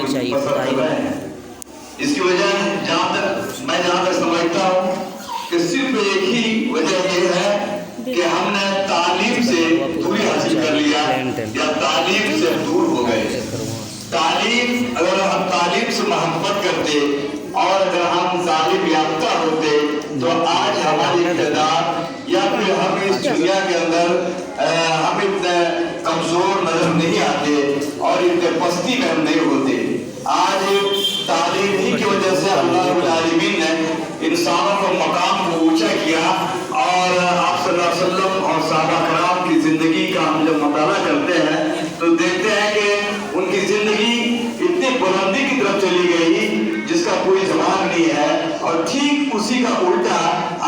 पसंद कर रहे हैं। इसकी वजह मैं जहाँ तक समझता हूँ कि सिर्फ एक ही वजह ये है कि हमने तालीम से दूरी हासिल कर लिया या तालीम से दूर हो गए। तालीम, अगर हम तालीम से मोहब्बत करते और अगर हम तालीम याफ्ता होते तो आज हमारी इक़्तिदार या फिर हम इस दुनिया के अंदर हम इतने कमजोर नजर नहीं आते और इतने पस्ती में हम नहीं होते। आज तालीम ही की वजह से अल्लाह रब्बुल आलमीन ने इंसानों को मकाम को ऊंचा किया और आप सल्लल्लाहु अलैहि वसल्लम और सहाबा कराम की जिंदगी का हम जब मुताला करते हैं तो देखते हैं कि उनकी जिंदगी इतनी बुलंदी की तरफ चली गई जिसका कोई जवाब नहीं है और ठीक उसी का उल्टा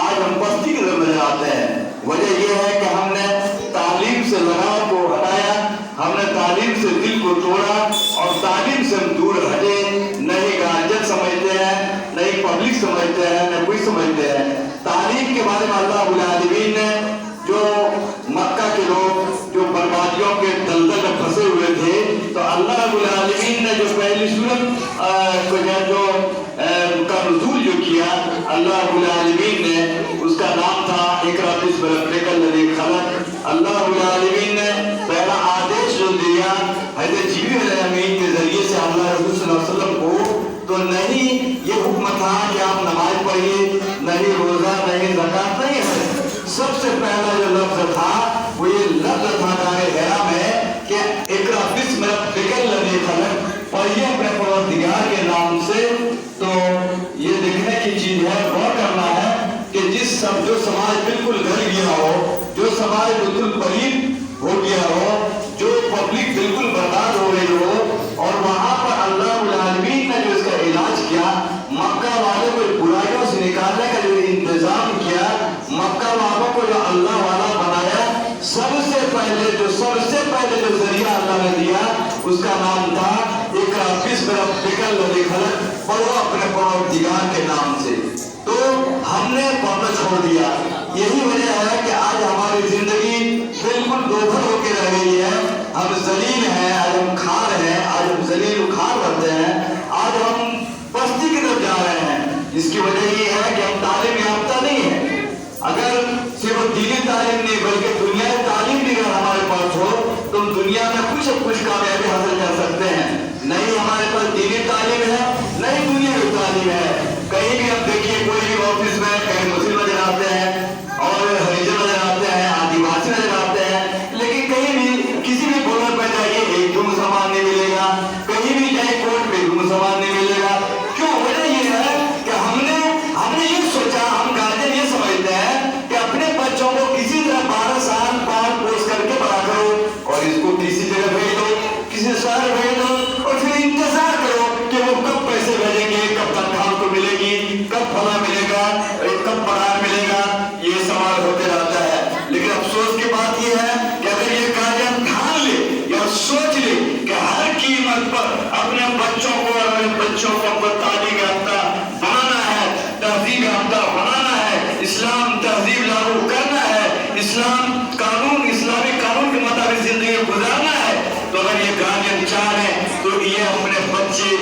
आज हम पस्ती की तरफ नजर आते हैं। वजह यह है कि हमने तालीम से लगाव को हटाया, हमने तालीम से दिल को तोड़ा और तालीम से हम दूर हटे। न ही गार्जियन समझते हैं, न ही पब्लिक समझते हैं, न कोई समझते हैं। तालीम के बारे में अल्लाह रब्बुल आलमीन ने जो मक्का के लोग जो बर्बादियों के दलदल में फंसे हुए थे तो अल्लाह रब्बुल आलमीन ने जो पहली सूरत जो का नुज़ूल जो किया अल्लाह रब्बुल आलमीन ने उसका नाम था इक़रा बिस्मि रब्बिकल लज़ी खलक़। अल्लाह रब्बुल आलमीन ने पहला आदेश जो दिया हज़रत जिब्रील अलैहिस्सलाम के जरिए से अल्लाह रसूल सल्लल्लाहु अलैहि वसल्लम को तो नहीं ये हुक्म था कि आप नमाज पढ़िए, नहीं रोजा, नहीं ज़कात, नहीं है। सबसे पहला जो लफ्ज़ था वो ये लफ्ज़ था गारे हेरा में कि इक़रा बिस्मि रब्बिकल लज़ी खलक़, पढ़िए अपने परवरदिगार के नाम से। तो ये देखने की चीज है, गौर करना है कि जो समाज बिल्कुल ढल गया हो, जो समाज बिल्कुल पलीत हो गया हो, जो पब्लिक बिल्कुल बर्बाद हो गई हो और वहां पर अल्लाह रब्बुल आलमीन ने जो इसका इलाज किया, मक्का वालों को बुराइयों से निकालने का जो इंतजाम किया, मक्का वालों को जो अल्लाह वाला बनाया, सबसे पहले जो जरिया अल्लाह ने दिया उसका नाम था इक़रा बिस्मि रब्बिकल लज़ी खलक़, पढ़ो अपने परवरदिगार के नाम से। तो हमने पढ़ना छोड़ दिया। यही वजह है कि आज हमारी जिंदगी बिल्कुल दोभर होकर रह गई है। हम जलील हैं, आज हम खार हैं, आज हम जलील खार बनते हैं, आज हम पस्ती की तरफ जा रहे हैं। इसकी वजह ये है कि हम तालीम याफ्ता नहीं है। अगर सिर्फ दीनी तालीम नहीं बल्कि दुनियावी तालीम भी अगर हमारे पास हो तो हम दुनिया में कुछ कामयाबी हासिल कर सकते हैं। नहीं हमारे पास दीनी तालीम है, नहीं दुनियावी तालीम है। कहीं भी आप देखिए, कोई भी ऑफिस में कहीं मुस्लिम नजर आते हैं और हरिजन नजर आते हैं, आदिवासी नजर आते हैं, लेकिन कहीं भी किसी भी बोर्ड पर जाइए एक भी मुसलमान नहीं मिलेगा, कहीं भी जाए कोर्ट में भी मुसलमान नहीं मिलेगा। क्यों? वजह ये है कि हमने ये सोचा, हम गार्जियन ये समझते हैं कि अपने बच्चों को किसी तरह 12 साल पाल पोस करके बड़ा करो और इसको किसी जगह भेज दो, किसी शहर भेज दो और फिर इंतजार करो कि वो कब पैसे भेजेंगे, कब तनख्वाह को मिलेगी, कब फला मिलेगा, कब पगार मिलेगा, ये सवाल होते रहता है। लेकिन अफसोस की बात ये है कि अगर ये गार्जियन ठान ले या सोच ले कि हर कीमत पर अपने बच्चों को तालीम याफ्ता बनाना है, तहजीब याफ्ता बनाना है, इस्लाम तहजीब लागू करना है, इस्लामी कानून के मुताबिक जिंदगी गुजारना है, तो अगर ये गार्जियन चाह रहे तो ये अपने बच्चियों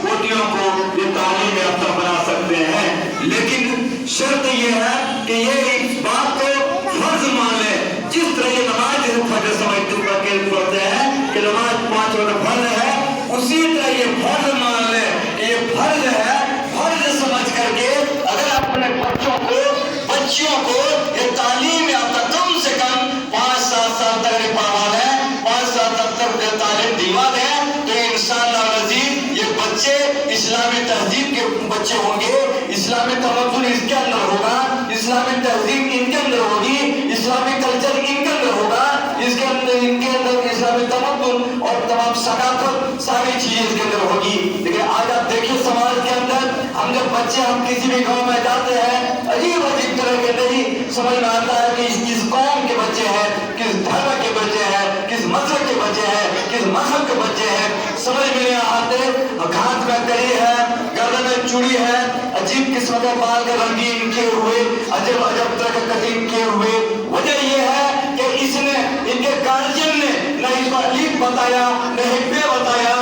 पोतियों को ये तालीम याफ्ता बना सकते हैं। लेकिन शर्त ये है कि ये इस बात को फर्ज मान ले, जिस तरह ये नमाज फजर पढ़ते हैं कि नमाज 5 वक्त फर्ज है, उसी तरह ये फर्ज मान ले, ये फर्ज है। फर्ज समझ करके अगर अपने बच्चियों को ये तालीम याफ्ता कम से कम 5-7 साल तक पढ़वा दें, 5 साल तक तालीम दिलवा दें, तो इंशाअल्लाह अज़ीज़ ये बच्चे इस्लामी तहजीब के बच्चे होंगे, इस्लामी तमद्दुन इसके अंदर होगा, इस्लामी तहजीब इनके अंदर होगी, इस्लामी कल्चर इनके अंदर होगा, इनके अंदर इस्लामी तमद्दुन और तमाम सकाफत सारी चीजें इसके अंदर होगी। लेकिन आज आप देखिए समाज के अंदर हम जब बच्चे हम किसी भी गांव में जाते हैं, अजीब तरह के नहीं समझ में आता है कि किस कौम के बच्चे हैं, किस धर्म के बच्चे हैं, किस मजहब के बच्चे हैं, किस मजहब के बच्चे हैं, समझ में नहीं आते। घाट में कड़ी है, गर्दन में चूड़ी है, अजीब किस्म के बाल के रंगीन किए हुए, अजब तरह के कटिंग किए हुए। वजह यह है कि इसने इनके गार्जियन ने न इसको अलीफ बताया, न हिब्बे बताया,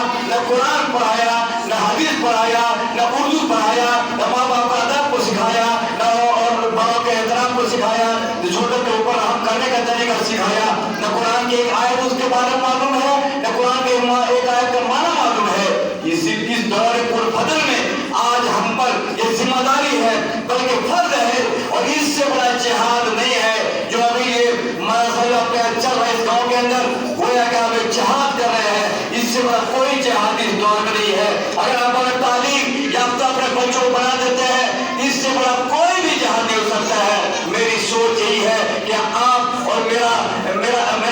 के बारे में मालूम है, न कुरान के एक आयत का माना मालूम है। इस दौर पुरफदल में आज हम पर ये जिम्मेदारी है, बल्कि फर्ज है, और इससे बड़ा जिहाद नहीं है जो अभी ये चल रहा है इस गाँव के अंदर, गोया कि आप एक जिहाद कर रहे हैं। इससे बड़ा कोई जिहाद इस दौर में नहीं है। अगर आप अपने तालीम याफ्ता अपने बच्चों को बना देते हैं, इससे बड़ा कोई भी जिहाद नहीं हो सकता है। मेरी सोच यही है कि आप और मेरा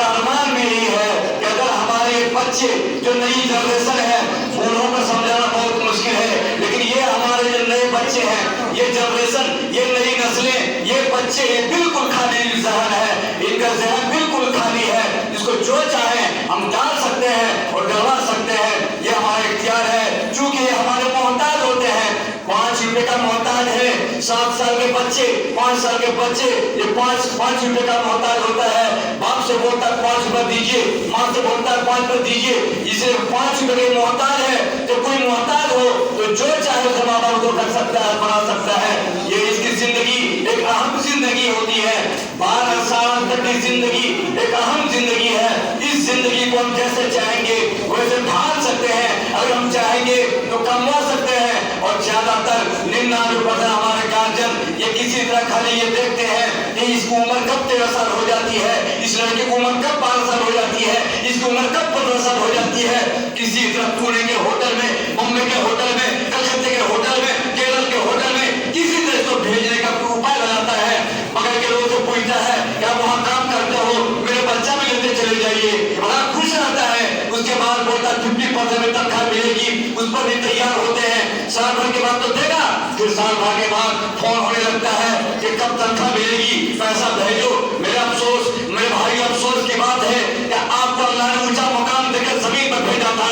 अरमान में यही है कि अगर हमारे बच्चे जो नई जनरेशन है, उन्हों को समझाना बहुत मुश्किल है, लेकिन ये हमारे जो नए बच्चे हैं, ये जनरेशन, ये नई नस्लें, ये बच्चे बिल्कुल खाली जहन है, इनका जहन बिल्कुल खाली है। इसको जो चाहे हम डाल सकते हैं और डलवा सकते हैं, ये हमारा इख्तियार है। चूंकि ये हमारे मोहताज होते हैं, 5 रुपए का मोहताज है, 7 साल के बच्चे, 5 साल के बच्चे, ये 5 रुपए का मोहताज होता है। बाप से बोलता है 5 रुपए दीजिए, माँ से बोलता है 5 रुपए दीजिए, इसे 5 रुपए के मोहताज है। जब कोई मोहताज हो तो जो चाहे उसे माँ बाप को कर सकता है, बना सकता है। ये इसकी जिंदगी एक अहम जिंदगी होती है। 12 साल तक की जिंदगी एक अहम जिंदगी है। इस जिंदगी को हम जैसे चाहेंगे वैसे ढाल सकते हैं, अगर हम चाहेंगे तो कमवा सकते हैं। और ज्यादातर 99% हमारे गार्जियन ये किसी तरह खाली ये देखते हैं कि इसकी उम्र कब 13 साल हो जाती है, इस लड़के की उम्र कब 12 साल हो जाती है, इसकी उम्र कब 15 साल हो जाती है। किसी तरह पुणे के होटल में, मुंबई के होटल में, कलकत्ते के होटल में, केरल के होटल में किसी तरह इसको भेजने का उपाय लगाता है। मगर के लोगों से पूछता है क्या वहाँ काम करते हो, मेरे बच्चा भी लेते चले जाइए, बड़ा खुश रहता है। उसके बाद बोलता 50% में तनख्वाह मिलेगी, उस पर भी तैयार होते हैं। साल भर के बाद तो देगा, फिर साल भर के बाद फोन होने लगता है कि कब तनख्वाह मिलेगी, पैसा भेजो। मेरे अफसोस, मेरे भाई अफसोस की बात है कि आपको अल्लाह ने ऊंचा मुकाम देकर जमीन पर भेजा था।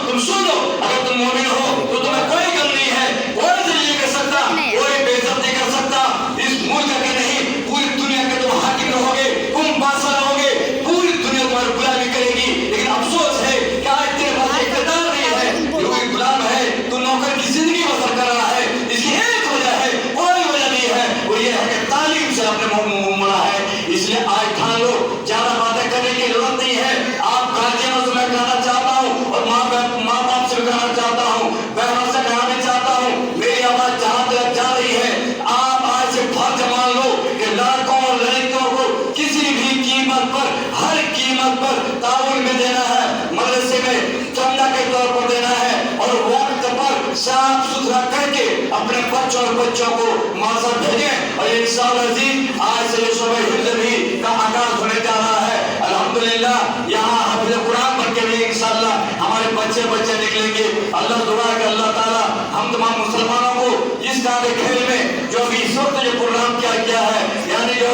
तुम सुनो, अगर तुम मोमिन हो तो तुम्हें कोई गम नहीं है, कोई नहीं कर सकता, कोई बेइज्जत नहीं कर सकता। इस मुल्क के नहीं, पूरी दुनिया के तुम हाकिम रहोगे, तुम बादशाह रहोगे, पूरी दुनिया तुम्हारी गुलामी करेगी। लेकिन अफसोस है कि आज तेरे पास इख्तियार नहीं है, तू कोई गुलाम है, तू नौकर की जिंदगी बसर कर रहा है। इसकी एक वजह है, कोई वजह नहीं है, वो ये है कि तालीम से आपने मुंह मोड़ा है। इसलिए आज ठान लो, ज्यादा बातें करने की जरूरत नहीं है। आप गार्जियनों से मैं कहना चाहता हूँ और माँ बाप से भी कहना चाहता हूँ, बहनों से कहना चाहता हूँ, मेरी आवाज जहाँ तक जा रही है, आप आज से फर्ज मान लो कि लड़कों और लड़कियों को किसी भी कीमत पर, हर कीमत पर ताउन में देना है, मदरसे में चंदा के तौर पर देना है, और वक्त पर साफ सुथरा करके अपने बच्चों को मासा भेजें। और इंशाअल्लाह अजीज आज से ये शोबे हिफ्ज़ भी का आगाज होने जा रहा है। अल्हम्दुलिल्लाह यहाँ हाफिज़ कुरान बन के भी इंशाअल्लाह हमारे बच्चे निकलेंगे। अल्लाह दुआ है कि अल्लाह ताला हम तमाम मुसलमानों को इस कार्य खेल में जो भी इस वक्त जो प्रोग्राम किया गया है, यानी जो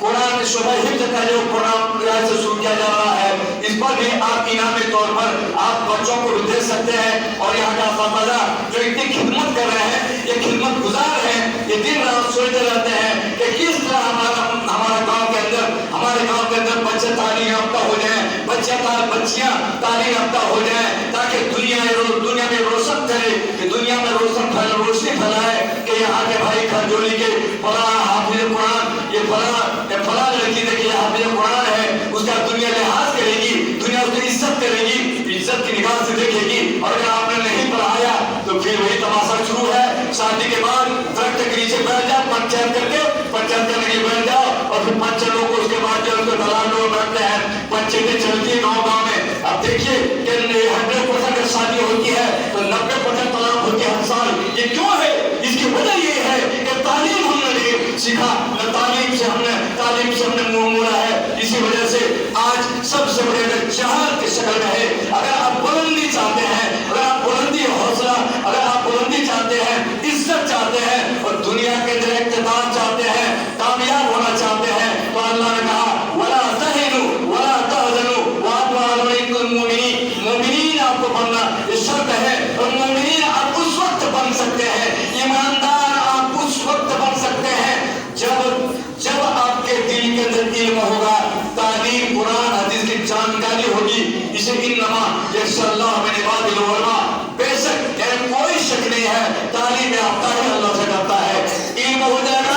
कुरान शोबे हिफ्ज़ का जो प्रोग्राम से शुरू किया जा रहा है, इस पर भी आप इनामी तौर पर आप बच्चों को भी दे सकते हैं। और यहाँ का असातिज़ा जो इतनी खिदमत कर रहे हैं, ये खिदमत गुजार हैं, ये दिन रात सोचते रहते हैं कि किस तरह हमारे गांव के अंदर बच्चे तालीम याफ्ता हो जाएं, बच्चियां तालीम याफ्ता हो जाएं, ताकि दुनिया में रोशन करे, कि दुनिया में रोशनी फैलाए कि यहाँ के भाई खरजोली के फला हाफिज़ कुरान, ये फला लड़की देखिए हाफिज़ कुरान है, उसका दुनिया लिहाज करेगी, दुनिया उसकी इज्जत करेगी, इज्जत की निगाह से देखेगी। और अगर आपने नहीं पढ़ाया तो फिर वही तमाशा शुरू है। शादी के बाद दरख्त के नीचे बैठ जाओ, पंचायत करने के लिए बैठ जाओ, और फिर पंचायत लोग उसके बाद जो उसको दलाल लोग बैठते हैं, पंचायतें चलती है गाँव में। अब देखिए कि 100% शादी होती है तो 90% तलाक होती है हर साल। ये क्यों है? इसकी वजह ये है कि तालीम हमने नहीं सीखा, तालीम से हमने मुंह मोड़ा है। इसी वजह से आज सबसे बड़े जहाल की शक्ल में है। अगर आप बुलंदी चाहते हैं, अगर आप बुलंदी हौसला, अगर आप बुलंदी चाहते हैं, इज्जत चाहते हैं और दुनिया के अंदर इक़्तिदार चाहते हैं, कामयाब होना चाहते हैं, तो अल्लाह ने कहा वला तहिनु वला तहज़नु मोमिनीन आपको बनना ये शर्त है। और मोमिनीन आप उस वक्त बन सकते हैं, ईमानदार आप उस वक्त बन सकते हैं जब आपके दिल के अंदर इल्म होगा, तालीम कुरान हदीस की जानकारी होगी। इसे इन्नमा यशअल्लाह मिन इबादिल उलमा, बेशक कोई शक नहीं है तालीम याफ्ता ही अल्लाह से करता है। इल्म हो जाएगा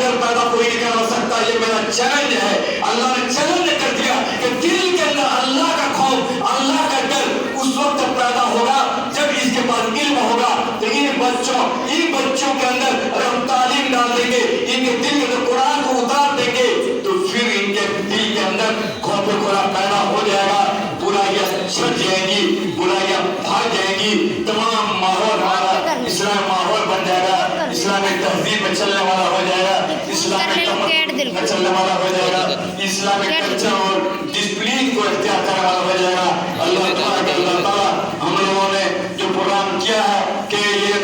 डर पैदा कोई नहीं कर सकता। ये मेरा चैलेंज है। अल्लाह ने चैलेंज कर दिया कि दिल के अंदर अल्लाह का खौफ, अल्लाह का डर उस वक्त पैदा होगा जब इसके पास इल्म होगा। तो इन बच्चों के अंदर अगर हम तालीम डाल देंगे, इनके दिल के अंदर कुरान को उतार देंगे, तो फिर इनके दिल के अंदर खौफ खुदा पैदा हो जाएगा। बुराइयां छट जाएंगी, बुराइयां भाग जाएंगी, तमाम माहौल हमारा इस्लाम माहौल बन जाएगा, इस्लामिक तहजीब में चलने वाला हो जाएगा, इस्लामिक में चलने वाला हो जाएगा, इस्लामिक कल्चर और डिसिप्लिन को इख्तियार करने वाला हो जाएगा। अल्लाह ताला हम लोगों ने जो प्रोग्राम किया है कि ये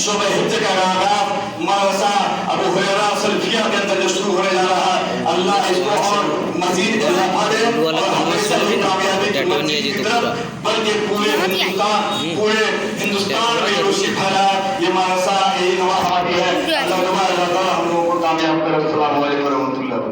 शोबे हिज्ज का आगाज मदरसा अबू हुरैरा सल्फिया के अंदर जो शुरू होने जा रहा है, अल्लाह इसको और मजीद इजाफा दे और हमेशा ही कामयाबी की तरफ, बल्कि पूरे हिंदुस्तान में रोशनी फैलाए। ये मदरसा यही दुआ हमारी है। अल्लाह ताला हम लोगों को कामयाब करे। अस्सलाम वालेकुम व रहमतुल्लाह।